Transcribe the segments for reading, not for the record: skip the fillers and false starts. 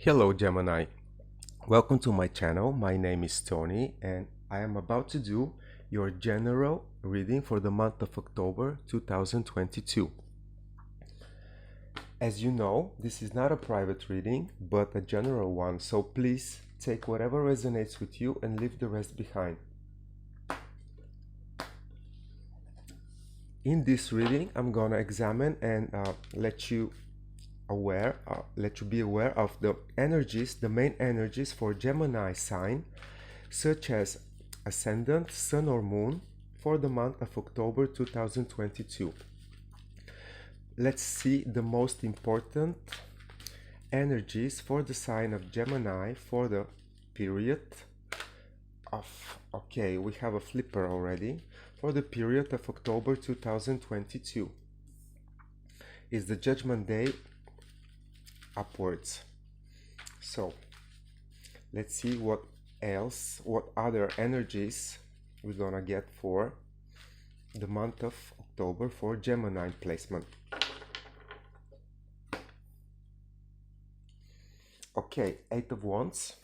Hello Gemini, welcome to my channel. My name is Tony and I am about to do your general reading for the month of October 2022. As you know, this is not a private reading but a general one, so please take whatever resonates with you and leave the rest behind. In this reading, I'm gonna examine and let you be aware of the energies, the main energies for Gemini sign, such as ascendant, sun or moon, for the month of October 2022. Let's see the most important energies for the sign of Gemini for the period of, okay, we have a flipper already, for the period of October 2022. Is the Judgment Day upwards. So let's see what other energies we're gonna get for the month of October for Gemini placement. Okay, Eight of Wands,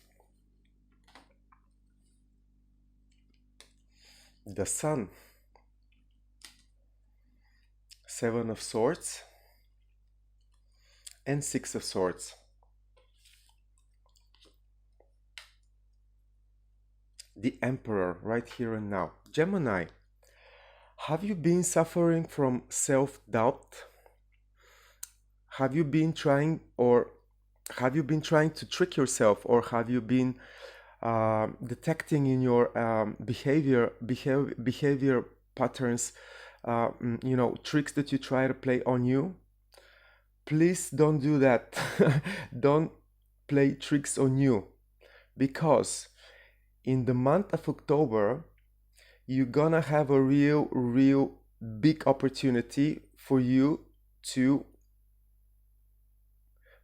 the Sun, Seven of Swords, and Six of Swords. The Emperor, right here and now. Gemini, have you been suffering from self-doubt? Have you been trying to trick yourself, or have you been detecting in your behavior patterns, tricks that you try to play on you? Please don't do that. Don't play tricks on you, because in the month of October, you're gonna have a real big opportunity for you to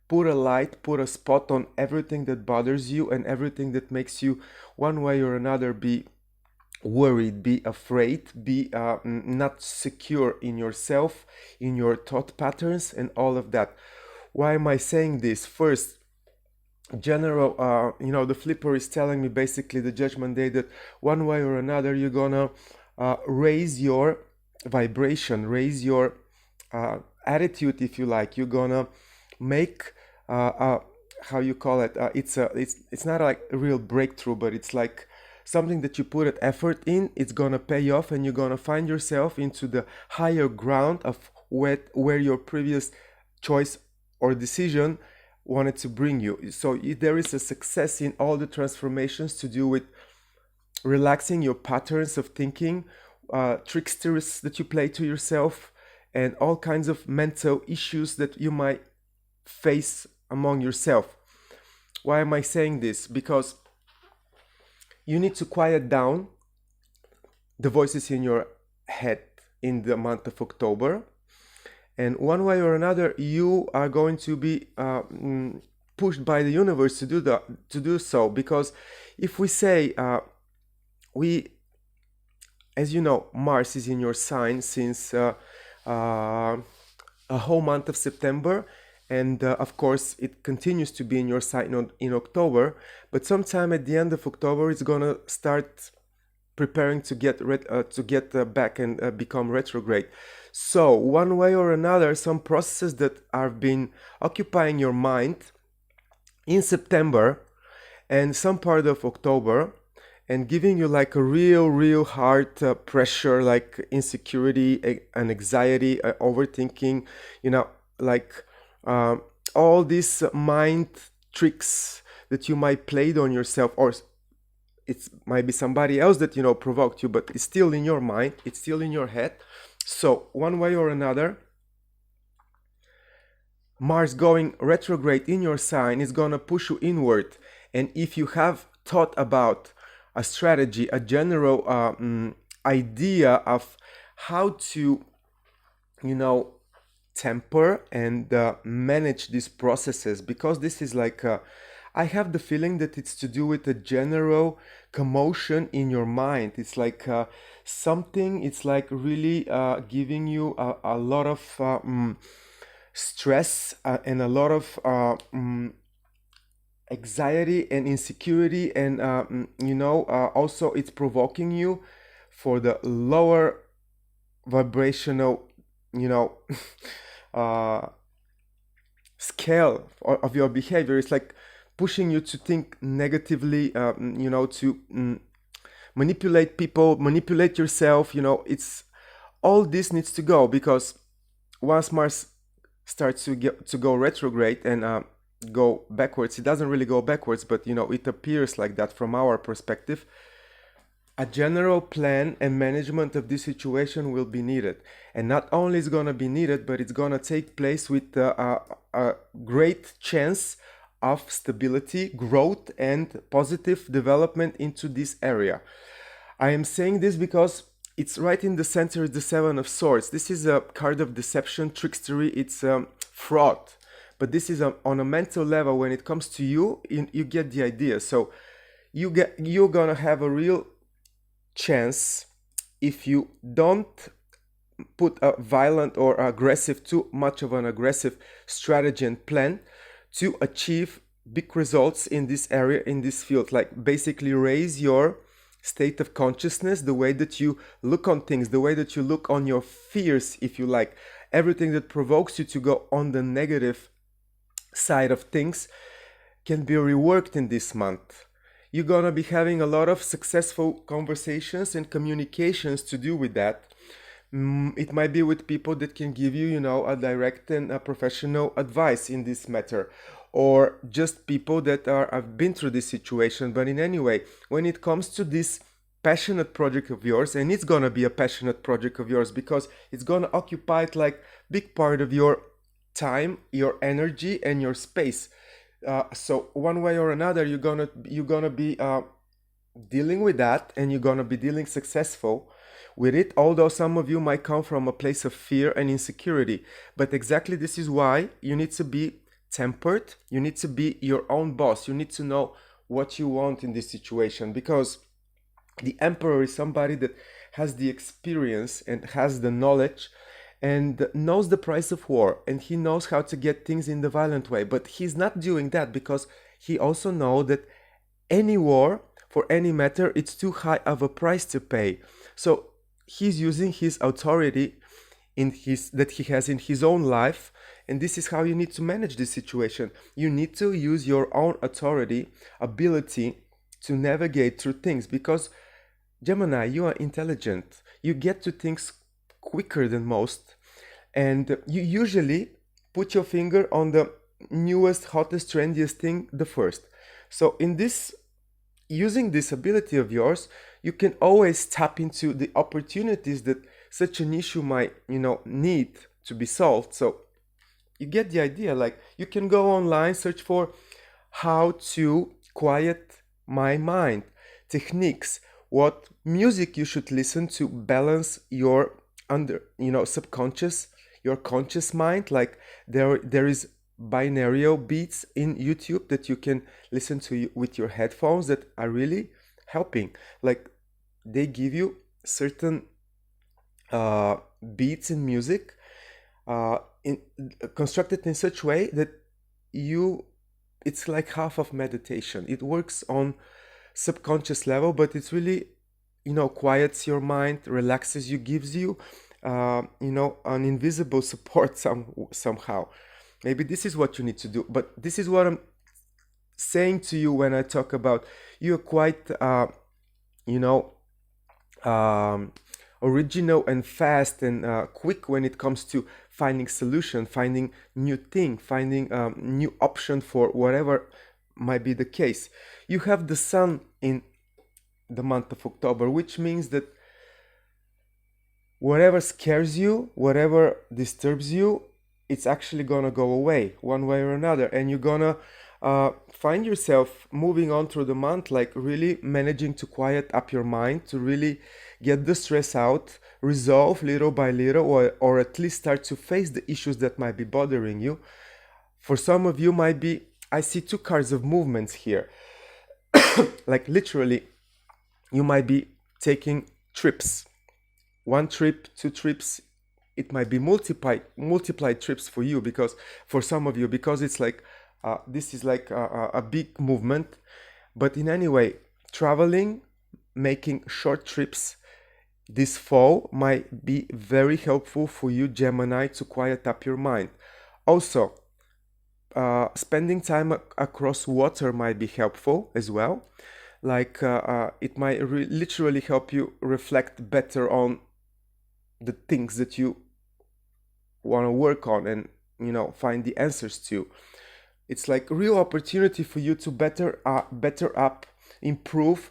put a spot on everything that bothers you and everything that makes you one way or another be worried, be afraid, be not secure in yourself, in your thought patterns and all of that. Why am I saying this? First, general, the flipper is telling me basically the Judgment Day that one way or another you're gonna raise your vibration, raise your attitude, if you like. You're gonna make how you call it, it's not like a real breakthrough, but it's like something that you put an effort in. It's gonna pay off and you're gonna find yourself into the higher ground of where your previous choice or decision wanted to bring you. So there is a success in all the transformations to do with relaxing your patterns of thinking, tricksters that you play to yourself, and all kinds of mental issues that you might face among yourself. Why am I saying this? Because you need to quiet down the voices in your head in the month of October, and one way or another you are going to be pushed by the universe to do so. Because if we say as you know, Mars is in your sign since a whole month of September, and of course it continues to be in your sign in October, but sometime at the end of October it's gonna start preparing to get back and become retrograde. So one way or another, some processes that have been occupying your mind in September and some part of October, and giving you like a real hard pressure, like insecurity and anxiety, overthinking, like all these mind tricks that you might played on yourself, or it might be somebody else that provoked you, but it's still in your mind, it's still in your head. So one way or another, Mars going retrograde in your sign is gonna push you inward. And if you have thought about a strategy, a general idea of how to temper and manage these processes, because this is like I have the feeling that it's to do with a general commotion in your mind. It's like something, it's like really giving you a lot of stress and a lot of anxiety and insecurity, and also it's provoking you for the lower vibrational, you know, uh, scale of your behavior. It's like pushing you to think negatively, to manipulate people, manipulate yourself. It's all this needs to go, because once Mars starts to go retrograde and go backwards, it doesn't really go backwards, but it appears like that from our perspective. A general plan and management of this situation will be needed, and not only is going to be needed, but it's going to take place with a great chance of stability, growth, and positive development into this area. I am saying this because it's right in the center, the Seven of Swords. This is a card of deception, trickstery, it's fraud. But this is on a mental level. When it comes to you, you get the idea. So you're gonna have a real chance, if you don't put a violent or aggressive, too much of an aggressive strategy and plan, to achieve big results in this area, in this field. Like basically raise your state of consciousness, the way that you look on things, the way that you look on your fears, if you like. Everything that provokes you to go on the negative side of things can be reworked in this month. You're gonna be having a lot of successful conversations and communications to do with that. It might be with people that can give you, a direct and a professional advice in this matter, or just people that have been through this situation. But in any way, when it comes to this passionate project of yours, and it's gonna be a passionate project of yours because it's gonna occupy like big part of your time, your energy, and your space. So one way or another, you're gonna be dealing with that, and you're gonna be dealing successful with it. Although some of you might come from a place of fear and insecurity, but exactly this is why you need to be tempered. You need to be your own boss. You need to know what you want in this situation, because the Emperor is somebody that has the experience and has the knowledge and knows the price of war, and he knows how to get things in the violent way. But he's not doing that because he also knows that any war, for any matter, it's too high of a price to pay. So he's using his authority that he has in his own life, and this is how you need to manage this situation. You need to use your own authority, ability to navigate through things, because Gemini, you are intelligent. You get to things quicker than most, and you usually put your finger on the newest, hottest, trendiest thing the first. So in this, using this ability of yours, you can always tap into the opportunities that such an issue might need to be solved. So you get the idea. Like, you can go online, search for how to quiet my mind, techniques, what music you should listen to balance your subconscious, your conscious mind. Like there is binaural beats in YouTube that you can listen to with your headphones that are really helping. Like, they give you certain beats in music constructed in such way that it's like half of meditation. It works on subconscious level, but it's really quiets your mind, relaxes you, gives you an invisible support somehow. Maybe this is what you need to do, but this is what I'm saying to you when I talk about you're quite original and fast and quick when it comes to finding solution, finding new thing, finding new option for whatever might be the case. You have the sun in the month of October, which means that whatever scares you, whatever disturbs you, it's actually gonna go away one way or another, and you're gonna find yourself moving on through the month, like really managing to quiet up your mind, to really get the stress out, resolve little by little, or at least start to face the issues that might be bothering you. For some of you might be, I see two cards of movements here. Like literally, you might be taking trips. One trip, two trips, it might be multiplied trips for you, because for some of you, because it's like This is like a big movement. But in any way, traveling, making short trips this fall might be very helpful for you, Gemini, to quiet up your mind. Also, spending time across water might be helpful as well. Like it might literally help you reflect better on the things that you want to work on and, you know, find the answers to. It's like a real opportunity for you to better up, improve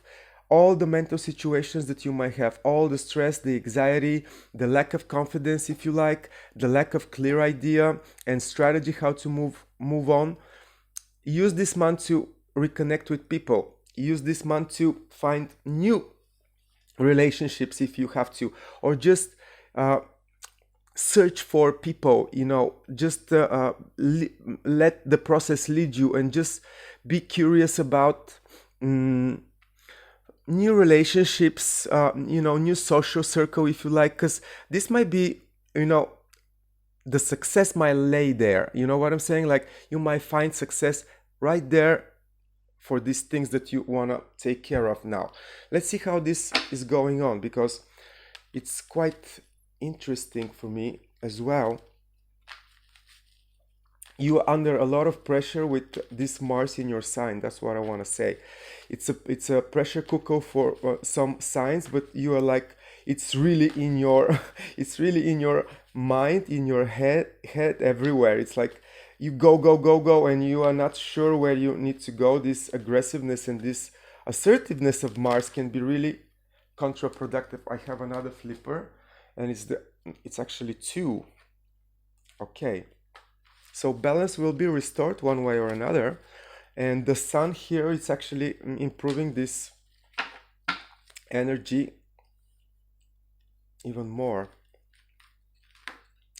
all the mental situations that you might have, all the stress, the anxiety, the lack of confidence, if you like, the lack of clear idea and strategy how to move on. Use this month to reconnect with people. Use this month to find new relationships if you have to, or just search for people, you know, just let the process lead you, and just be curious about new relationships, you know, new social circle, if you like, because this might be, you know, the success might lay there. You know what I'm saying? Like, you might find success right there for these things that you want to take care of now. Let's see how this is going on, because it's quite interesting for me as well. You are under a lot of pressure with this Mars in your sign. That's what I want to say. It's a pressure cooker for some signs, but you are like, it's really in your it's really in your mind, in your head everywhere. It's like you go, and you are not sure where you need to go. This aggressiveness and this assertiveness of Mars can be really counterproductive. I have another flipper, and it's actually 2. Okay, so balance will be restored one way or another, and the sun here is actually improving this energy even more.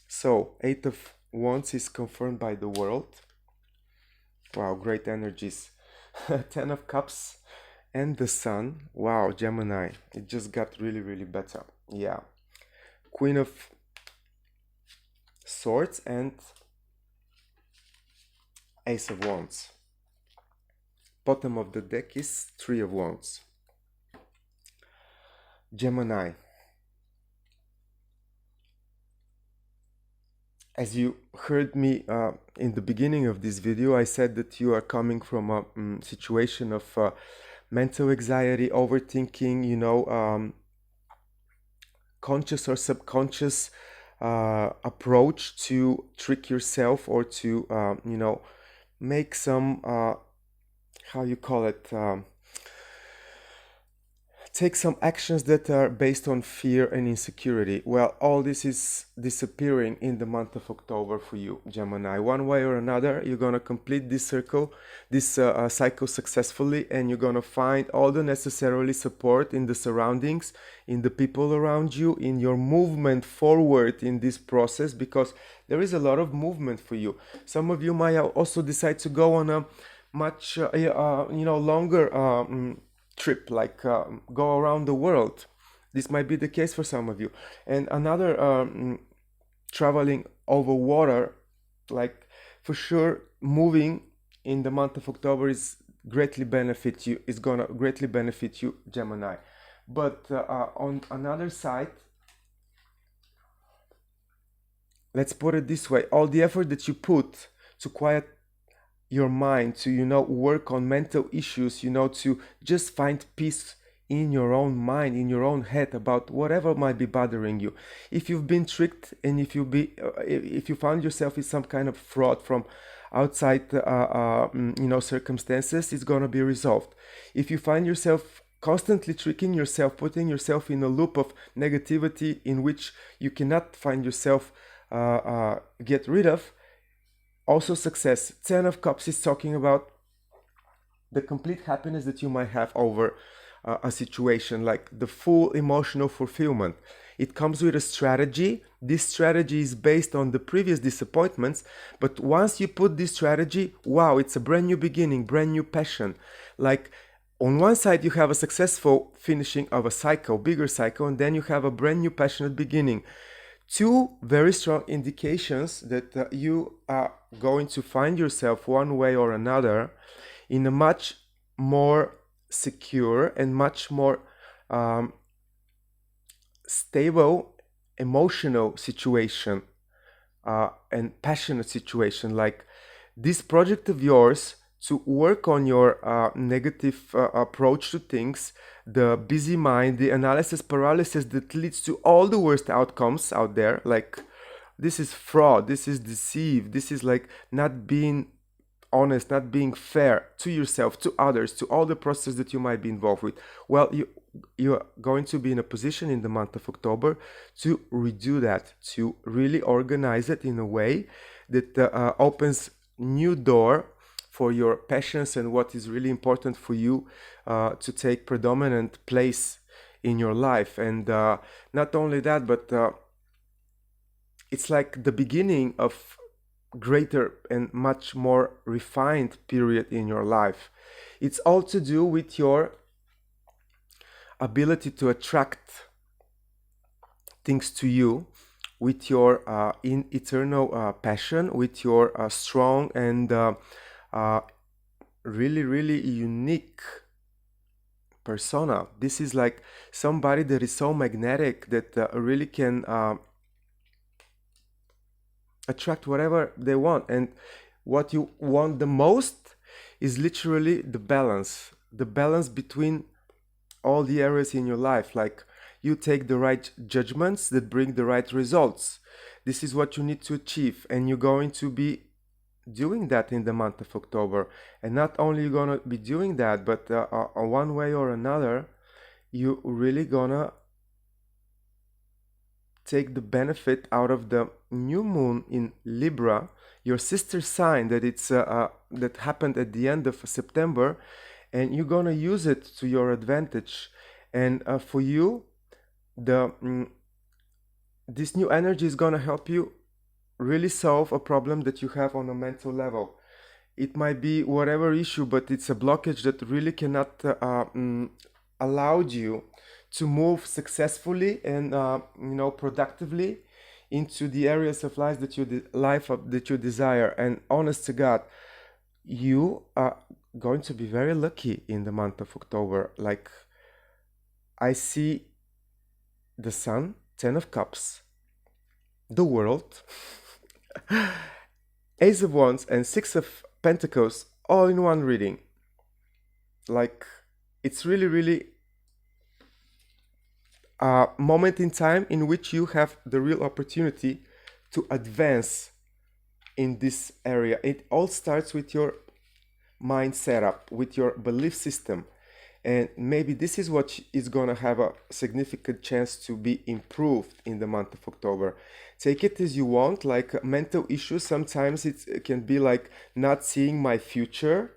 So 8 of Wands is confirmed by the world. Wow, great energies. 10 of Cups and the sun. Wow, Gemini, it just got really better. Yeah, Queen of Swords and Ace of Wands. Bottom of the deck is 3 of Wands. Gemini, as you heard me in the beginning of this video, I said that you are coming from a situation of mental anxiety, overthinking, you know, conscious or subconscious approach to trick yourself, or to you know, make some how you call it, take some actions that are based on fear and insecurity. Well, all this is disappearing in the month of October for you, Gemini. One way or another, you're gonna complete this cycle successfully, and you're gonna find all the necessarily support in the surroundings, in the people around you, in your movement forward in this process, because there is a lot of movement for you. Some of you might also decide to go on a much you know, longer trip, like go around the world. This might be the case for some of you. And another traveling over water, like for sure moving in the month of October is greatly benefit you, is gonna greatly benefit you, Gemini. But on another side, let's put it this way, all the effort that you put to quiet your mind, to, you know, work on mental issues, you know, to just find peace in your own mind, in your own head, about whatever might be bothering you. If you've been tricked, and if you found yourself in some kind of fraud from outside you know, circumstances, it's gonna be resolved. If you find yourself constantly tricking yourself, putting yourself in a loop of negativity in which you cannot find yourself get rid of, also success. 10 of Cups is talking about the complete happiness that you might have over a situation, like the full emotional fulfillment. It comes with a strategy. This strategy is based on the previous disappointments, but once you put this strategy, wow, it's a brand new beginning, brand new passion. Like, on one side you have a successful finishing of a cycle, bigger cycle, and then you have a brand new passionate beginning two very strong indications that you are going to find yourself one way or another in a much more secure and much more stable emotional situation and passionate situation. Like this project of yours to work on your negative approach to things, the busy mind, the analysis paralysis that leads to all the worst outcomes out there. Like this is fraud, this is deceive, this is like not being honest, not being fair to yourself, to others, to all the process that you might be involved with. Well, you're going to be in a position in the month of October to redo that, to really organize it in a way that opens new door for your passions and what is really important for you to take predominant place in your life. And not only that, but it's like the beginning of greater and much more refined period in your life. It's all to do with your ability to attract things to you, with your eternal passion, with your strong and really, really unique persona. This is like somebody that is so magnetic that really can attract whatever they want. And what you want the most is literally the balance between all the areas in your life. Like you take the right judgments that bring the right results. This is what you need to achieve, and you're going to be doing that in the month of October. And not only you're gonna be doing that, but one way or another, you really gonna take the benefit out of the new moon in Libra, your sister sign that it's that happened at the end of September, and you're gonna use it to your advantage. And for you, this new energy is gonna help you really solve a problem that you have on a mental level. It might be whatever issue, but it's a blockage that really cannot allowed you to move successfully and productively into the areas of life that you desire. And honest to God, you are going to be very lucky in the month of October. Like I see the Sun, 10 of Cups, the World, Ace of Wands, and Six of Pentacles all in one reading. Like it's really, really a moment in time in which you have the real opportunity to advance in this area. It all starts with your mind setup, with your belief system. And maybe this is what is going to have a significant chance to be improved in the month of October. Take it as you want. Like mental issues, sometimes it can be like not seeing my future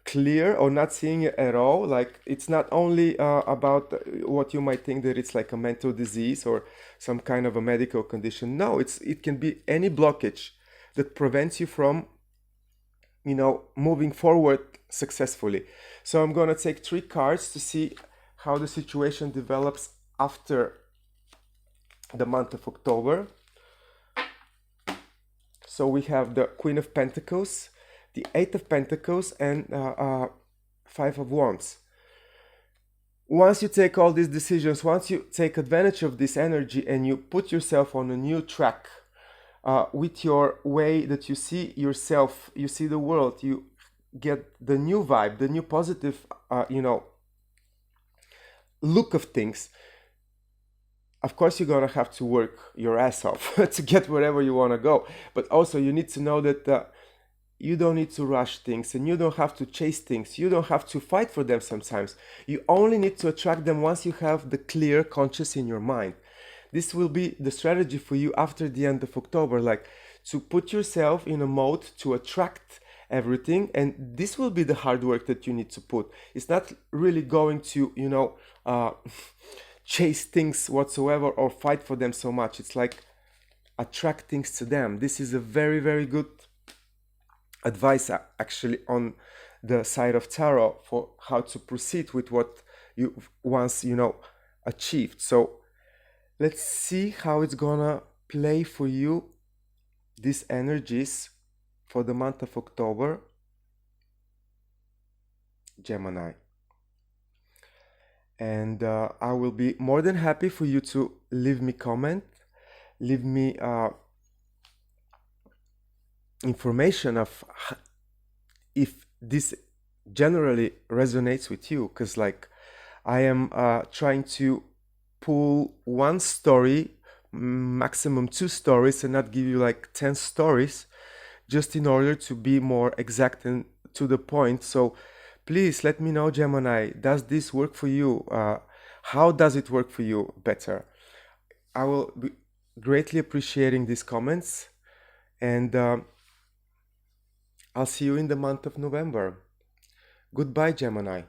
clear or not seeing it at all. Like it's not only about what you might think that it's like a mental disease or some kind of a medical condition. No, it can be any blockage that prevents you from moving forward successfully. So I'm going to take 3 cards to see how the situation develops after the month of October. So we have the Queen of Pentacles, the Eight of Pentacles, and Five of Wands. Once you take all these decisions, once you take advantage of this energy and you put yourself on a new track with your way that you see yourself, you see the world, you get the new vibe, the new positive, look of things. Of course, you're going to have to work your ass off to get wherever you want to go. But also you need to know that you don't need to rush things, and you don't have to chase things. You don't have to fight for them sometimes. You only need to attract them once you have the clear conscious in your mind. This will be the strategy for you after the end of October, like to put yourself in a mode to attract everything. And this will be the hard work that you need to put. It's not really going to, chase things whatsoever or fight for them so much. It's like attract things to them. This is a very, very good advice actually on the side of tarot for how to proceed with what you once achieved. So Let's see how it's gonna play for you, these energies, for the month of October, Gemini. And I will be more than happy for you to leave me comment, leave me information of if this generally resonates with you, because like I am trying to pull one story, maximum 2 stories, and not give you like 10 stories, just in order to be more exact and to the point. So please let me know, Gemini, does this work for you? How does it work for you better? I will be greatly appreciating these comments, and I'll see you in the month of November. Goodbye, Gemini.